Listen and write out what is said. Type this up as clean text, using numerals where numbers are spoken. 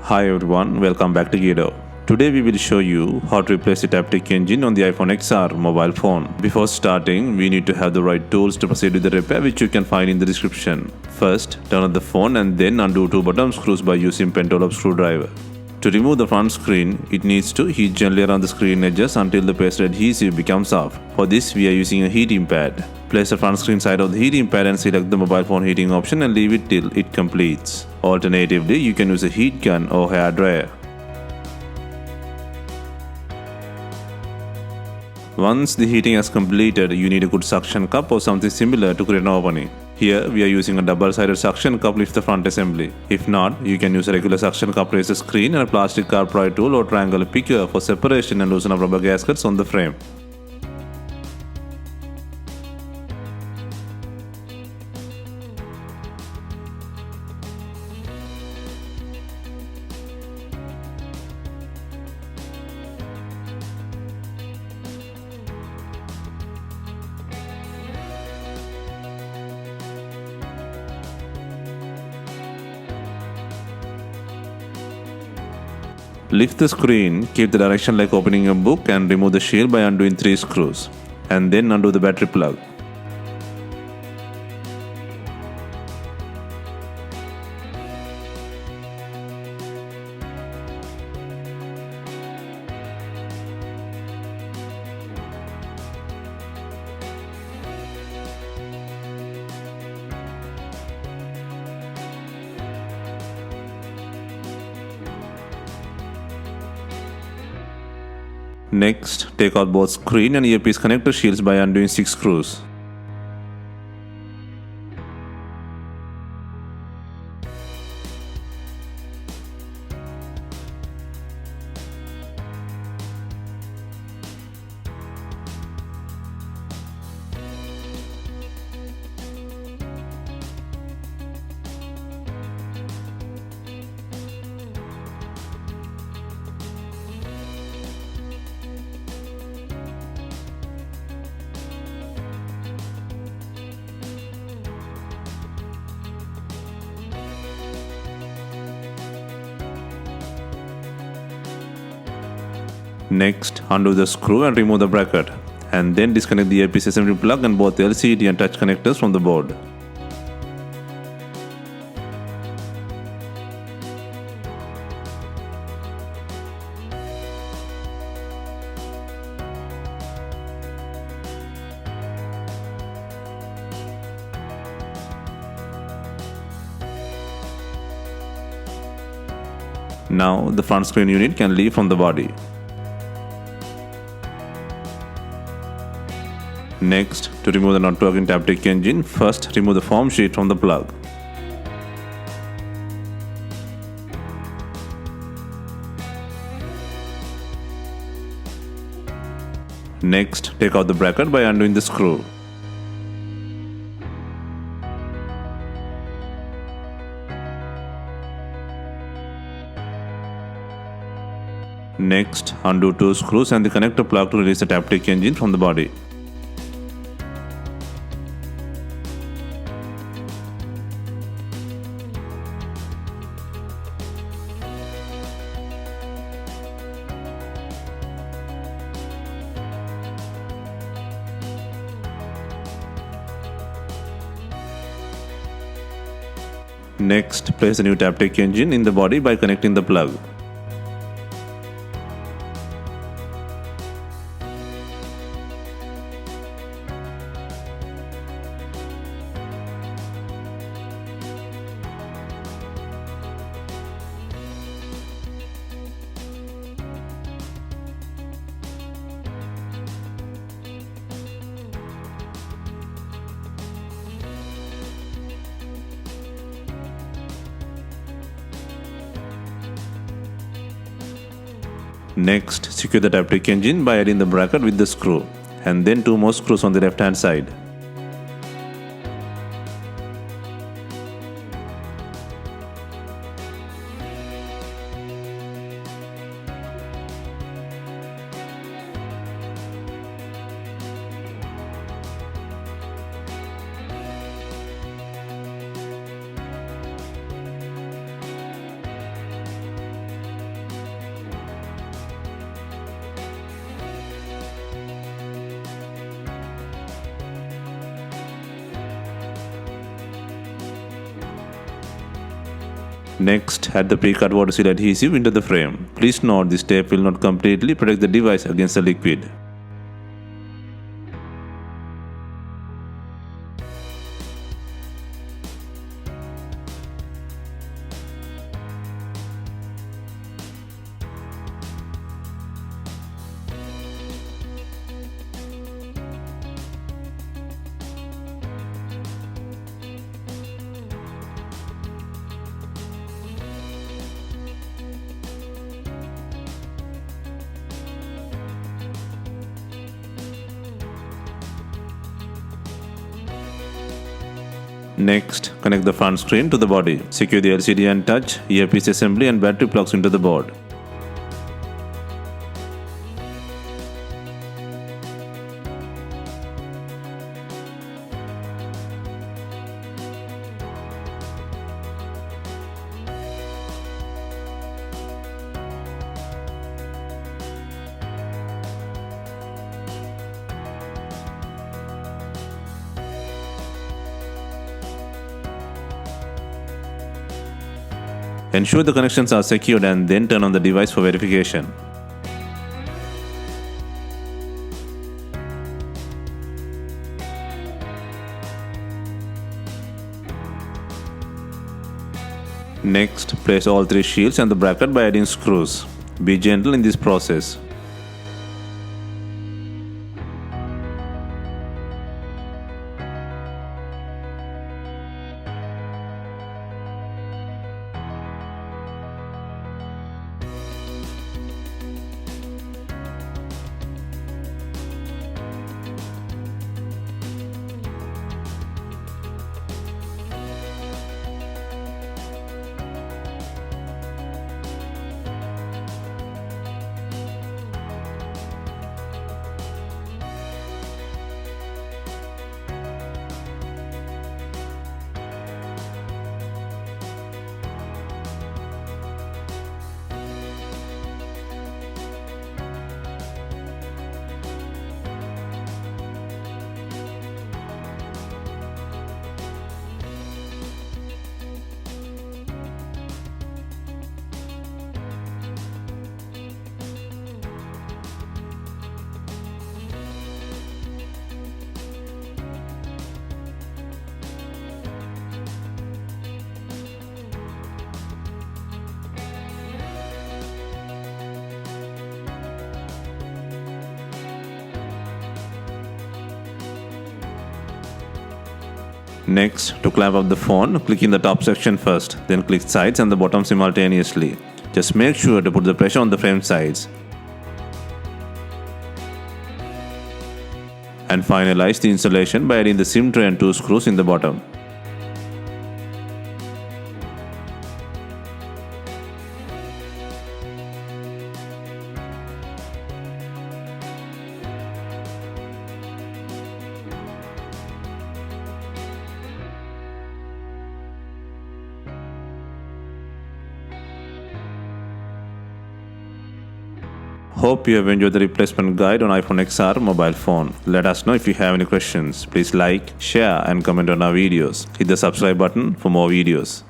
Hi everyone, welcome back to DYOR. Today we will show you how to replace the Taptic engine on the iPhone XR mobile phone. Before starting, we need to have the right tools to proceed with the repair, which you can find in the description. First, turn on the phone and then undo two bottom screws by using pen tool screwdriver. To remove the front screen, it needs to heat gently around the screen edges until the pasted adhesive becomes soft. For this, we are using a heating pad. Place the front screen side of the heating pad and select the mobile phone heating option and leave it till it completes. Alternatively, you can use a heat gun or hair dryer. Once the heating has completed, you need a good suction cup or something similar to create an opening. Here, we are using a double-sided suction cup with the front assembly. If not, you can use a regular suction cup raise screen and a plastic car pry tool or triangle picker for separation and loosen up rubber gaskets on the frame. Lift the screen, keep the direction like opening a book and remove the shield by undoing 3 screws. And then undo the battery plug. Next, take out both screen and earpiece connector shields by undoing 6 screws. Next, undo the screw and remove the bracket, and then disconnect the earpiece assembly plug and both LCD and touch connectors from the board. Now, the front screen unit can leave from the body. Next, to remove the not working Taptic engine, first remove the foam sheet from the plug. Next, take out the bracket by undoing the screw. Next, undo 2 screws and the connector plug to release the Taptic engine from the body. Next, place the new Taptic engine in the body by connecting the plug. Next, secure the Taptic engine by adding the bracket with the screw, and then 2 more screws on the left hand side. Next, add the pre-cut water seal adhesive into the frame. Please note this tape will not completely protect the device against the liquid. Next, connect the front screen to the body. Secure the LCD and touch, earpiece assembly and battery plugs into the board. Ensure the connections are secured and then turn on the device for verification. Next, place all three shields on the bracket by adding screws. Be gentle in this process. Next, to clamp up the phone, click in the top section first, then click sides and the bottom simultaneously. Just make sure to put the pressure on the frame sides. And finalize the installation by adding the SIM tray and two screws in the bottom. Hope you have enjoyed the replacement guide on iPhone XR mobile phone. Let us know if you have any questions. Please like, share and comment on our videos. Hit the subscribe button for more videos.